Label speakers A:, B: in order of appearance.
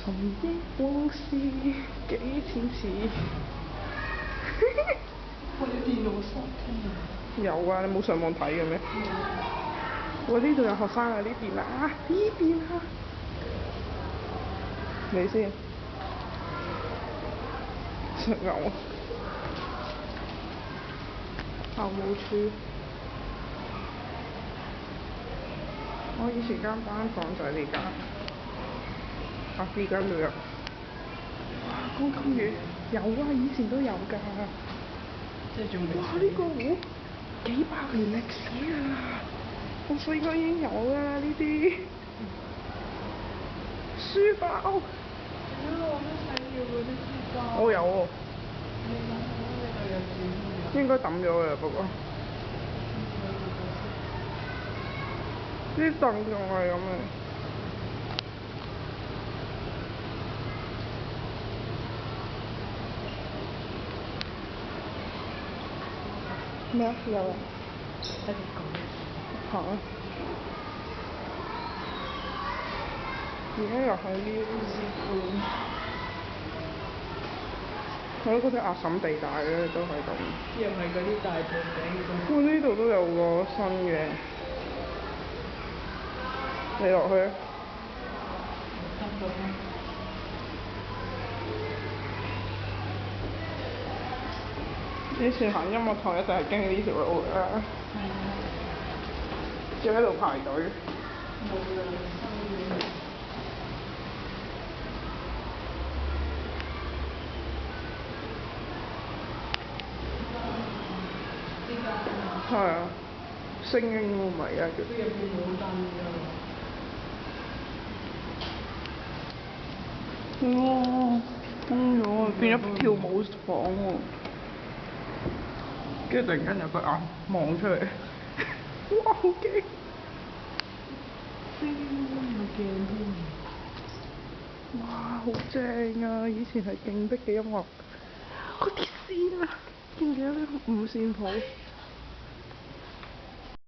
A: 尋憶往事幾千次。
B: 我哋電腦收聽
A: 有啊，你冇上網睇嘅咩？我呢度有學生啊，呢邊啊，呢邊啊，你先食牛啊！校務處，我以前間班房就係呢間，啊呢間都有。哇，鋼琴魚有啊，以前都有㗎。
B: 即係仲未。
A: 哇！呢個好幾百年歷史㗎啦，我細個已經有㗎啦呢啲。書包。
B: 我都想要嗰啲書包。
A: 我有喎。
B: 你諗下，你就有錢
A: 應該抌咗㗎啦，不過。啲凳仲係咁嘅。咩啊？有啊。
B: 得幾個？
A: 嚇！而家又係呢啲，我覺得嗰啲壓審地帶咧都係咁。
B: 又係嗰啲大布餅咁。
A: 我呢度都有個新嘅，你落去啊！以前行音樂堂一定係經呢條路㗎，要喺度排隊。
B: 冇啦，收咗。
A: 係啊，聲音唔係啊，
B: 佢入邊冇燈㗎。
A: 哇！封咗啊，變咗跳舞房喎。跟住突然間有個眼望出嚟，哇！好驚！
B: 有鏡添。
A: 哇！好正啊！以前係勁逼嘅音樂，嗰啲線啊，記唔記得啲五線譜？